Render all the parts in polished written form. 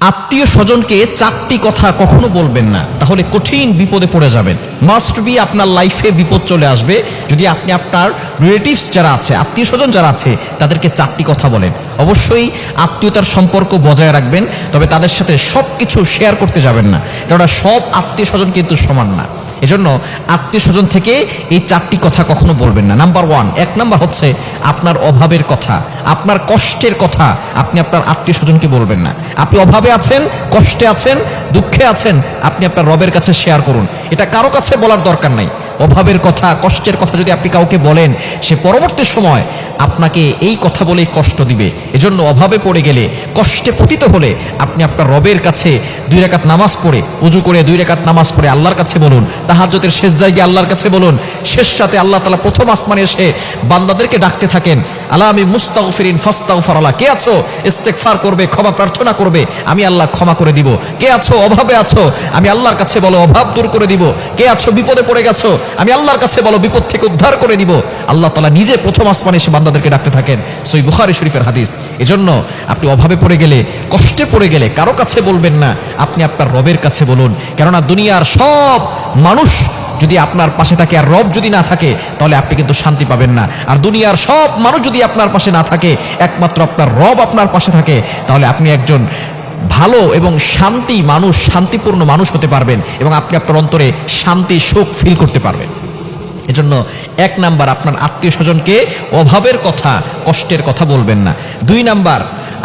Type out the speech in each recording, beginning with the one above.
আত্মীয় স্বজনকে চারটি কথা কখনো বলবেন না, তাহলে কঠিন বিপদে পড়ে যাবেন। মাস্ট বি আপনার লাইফে বিপদ চলে আসবে যদি আপনি আপনার রিলেটিভস যারা আছে, আত্মীয় স্বজন যারা আছে, তাদেরকে চারটি কথা বলেন। অবশ্যই আত্মীয়তার সম্পর্ক বজায় রাখবেন, তবে তাদের সাথে সব কিছু শেয়ার করতে যাবেন না, কেননা সব আত্মীয় স্বজন কিন্তু সমান না। এজন্য আত্মীয় স্বজন থেকে এই চারটি কথা কখনো বলবেন না। নাম্বার ওয়ান, এক নাম্বার হচ্ছে আপনার অভাবের কথা, আপনার কষ্টের কথা আপনি আপনার আত্মীয় স্বজনকে বলবেন না। আপনি অভাবে আছেন, কষ্টে আছেন, দুঃখে আছেন, আপনি আপনার রবের কাছে শেয়ার করুন। এটা কারো কাছে বলার দরকার নাই। অভাবের কথা, কষ্টের কথা যদি আপনি কাউকে বলেন, সে পরবর্তী সময় আপনাকে এই কথা বলেই কষ্ট দিবে। এজন্য অভাবে পড়ে গেলে, কষ্টে পতিত হলে আপনি আপনার রবের কাছে 2 রাকাত নামাজ পড়ে, উজু করে 2 রাকাত নামাজ পড়ে আল্লাহর কাছে বলুন। তাহাজ্জুদের সেজদায় গিয়ে আল্লাহর কাছে বলুন। শেষ রাতে আল্লাহ তাআলা প্রথম আসমানে এসে বান্দাদেরকে ডাকতে থাকেন, আলা আমি মুস্তাগফিরিন ফাস্তাগফিরুল্লাহ। কে আছো ইস্তেগফার করবে, ক্ষমা প্রার্থনা করবে, আমি আল্লাহ ক্ষমা করে দিব। কে আছো অভাবে আছো, আমি আল্লাহর কাছে বলো অভাব দূর করে দিব। কে আছো বিপদে পড়ে গেছো, আমি আল্লাহর কাছে বলো বিপদ থেকে উদ্ধার করে দিব। আল্লাহ তাআলা নিজে প্রথম আসমানে এসে বান্দাদেরকে ডাকতে থাকেন। সহিহ বুখারী শরীফের হাদিস। এজন্য আপনি অভাবে পড়ে গেলে, কষ্টে পড়ে গেলে কারো কাছে বলবেন না, আপনি আপনার রবের কাছে বলুন। কেননা দুনিয়ার সব মানুষ যদি আপনার পাশে থাকে আর রব যদি না থাকে, তাহলে আপনি কিন্তু শান্তি পাবেন না। আর দুনিয়ার সব মানুষ যদি আপনার পাশে না থাকে, একমাত্র আপনার রব আপনার পাশে থাকে, তাহলে আপনি একজন ভালো এবং শান্তি মানুষ, শান্তিপূর্ণ মানুষ হতে পারবেন এবং আপনি আপনার অন্তরে শান্তি, সুখ ফিল করতে পারবেন। এজন্য 1 নাম্বার, আপনার আত্মীয় স্বজনকে অভাবের কথা, কষ্টের কথা বলবেন না। 2 নাম্বার,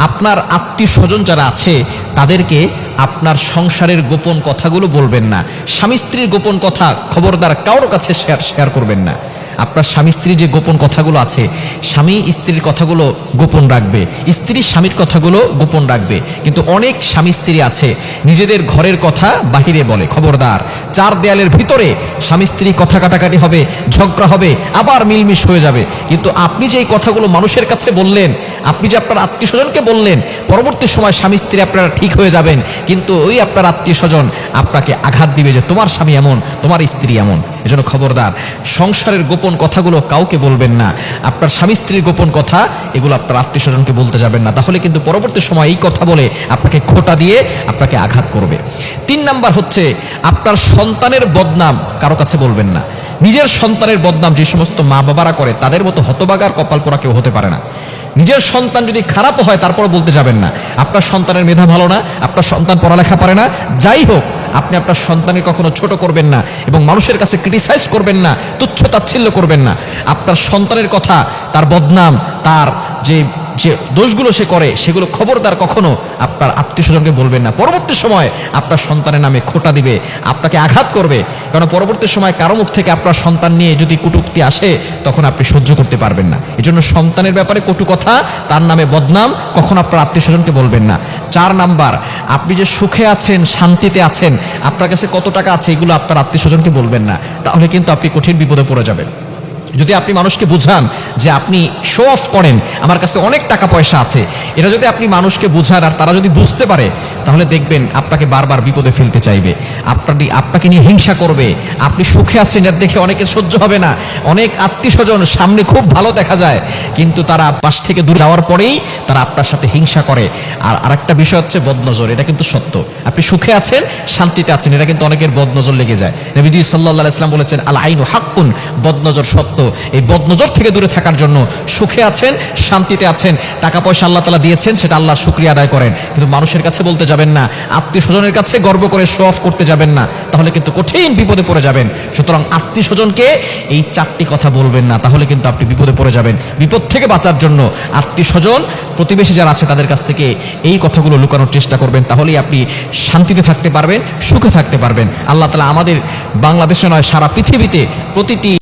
আপনার আত্মীয় স্বজন যারা আছে তাদেরকে আপনার সংসারের গোপন কথাগুলো বলবেন না। স্বামী স্ত্রীর গোপন কথা খবরদার কারোর কাছে শেয়ার করবেন না। আপনার স্বামী স্ত্রীর যে গোপন কথাগুলো আছে, স্বামী স্ত্রীর কথাগুলো গোপন রাখবে, স্ত্রী স্বামীর কথাগুলো গোপন রাখবে। কিন্তু অনেক স্বামী স্ত্রী আছে নিজেদের ঘরের কথা বাহিরে বলে। খবরদার, 4 দেয়ালের ভিতরে স্বামী স্ত্রী কথা কাটাকাটি হবে, ঝগড়া হবে, আবার মিলমিশ হয়ে যাবে। কিন্তু আপনি যে এই কথাগুলো মানুষের কাছে বললেন, আপনি যে আপনার আত্মীয় স্বজনকে বললেন, পরবর্তী সময় স্বামী স্ত্রী আপনারা ঠিক হয়ে যাবেন, কিন্তু ওই আপনার আত্মীয় স্বজন আপনাকে আঘাত দিবে যে তোমার স্বামী এমন, তোমার স্ত্রী এমন। এজন্য খবরদার, সংসারের গোপন কথাগুলো কাউকে বলবেন না। আপনার স্বামী স্ত্রীর গোপন কথা এগুলো আপনার আত্মীয় স্বজনকে বলতে যাবেন না, তাহলে কিন্তু পরবর্তী সময় এই কথা বলে আপনাকে খোঁটা দিয়ে আপনাকে আঘাত করবে। 3 নাম্বার হচ্ছে আপনার সন্তানের বদনাম কারো কাছে বলবেন না। নিজের সন্তানের বদনাম যে সমস্ত মা বাবারা করে, তাদের মতো হতবাগার কপাল পোড়া কেউ হতে পারে না। নিজের সন্তান যদি খারাপ হয় তারপর বলতে যাবেন না আপনার সন্তানের মেধা ভালো না, আপনার সন্তান পড়ালেখা পারে না। যাই হোক, আপনি আপনার সন্তানের কখনো ছোট করবেন না এবং মানুষের কাছে ক্রিটিসাইজ করবেন না, তুচ্ছ তাচ্ছিল্য করবেন না। আপনার সন্তানের কথা, তার বদনাম, তার যে দোষগুলো সে করে, সেগুলো খবরদার কখনো আপনার আত্মীয় স্বজনকে বলবেন না। পরবর্তী সময় আপনার সন্তানের নামে খোঁটা দিবে, আপনাকে আঘাত করবে। কারণ পরবর্তী সময় কারো মুখ থেকে আপনার সন্তান নিয়ে যদি কটূক্তি আসে, তখন আপনি সহ্য করতে পারবেন না। এজন্য সন্তানের ব্যাপারে কটু কথা, তার নামে বদনাম কখনো আপনার আত্মীয় স্বজনকে বলবেন না। 4 নাম্বার, আপনি যে সুখে আছেন, শান্তিতে আছেন, আপনার কাছে কত টাকা আছে, এগুলো আপনার আত্মীয় স্বজনকে বলবেন না, তাহলে কিন্তু আপনি কঠিন বিপদে পড়ে যাবেন। যদি আপনি মানুষকে বুঝান যে আপনি শো অফ করেন, আমার কাছে অনেক টাকা পয়সা আছে, এটা যদি আপনি মানুষকে বুঝান আর তারা যদি বুঝতে পারে, তাহলে দেখবেন আপনাকে বারবার বিপদে ফেলতে চাইবে, আপনাকে নিয়ে হিংসা করবে। আপনি সুখে আছেন এর দেখে অনেকের সহ্য হবে না। অনেক আত্মীয় স্বজন সামনে খুব ভালো দেখা যায়, কিন্তু তারা পাশ থেকে দূরে যাওয়ার পরেই তারা আপনার সাথে হিংসা করে। আর আরেকটা বিষয় হচ্ছে বদনজর। এটা কিন্তু সত্য। আপনি সুখে আছেন, শান্তিতে আছেন, এটা কিন্তু অনেকের বদনজর লেগে যায়। নবীজি সাল্লাল্লাহু আলাইহি ওয়াসাল্লাম বলেছেন, আল আইনু হাক্কুন, বদনজর সত্য। এই বদনজর থেকে দূরে থাকার জন্য সুখে আছেন, শান্তিতে আছেন, টাকা পয়সা আল্লাহ তাআলা দিয়েছেন, সেটা আল্লাহর শুকরিয়া আদায় করেন, কিন্তু মানুষের কাছে বলতে যাবেন না, আত্মীয় স্বজনের কাছে গর্ব করে শো অফ করতে যাবেন না, তাহলে কিন্তু কঠিন বিপদে পড়ে যাবেন। সুতরাং আত্মীয় স্বজনকে এই 4টি কথা বলবেন না, তাহলে কিন্তু আপনি বিপদে পড়ে যাবেন। বিপদ থেকে বাঁচার জন্য আত্মীয় স্বজন, প্রতিবেশী যারা আছে তাদের কাছ থেকে এই কথাগুলো লুকানোর চেষ্টা করবেন, তাহলেই আপনি শান্তিতে থাকতে পারবেন, সুখে থাকতে পারবেন। আল্লাহ তাআলা আমাদের বাংলাদেশে নয়, সারা পৃথিবীতে প্রতিটি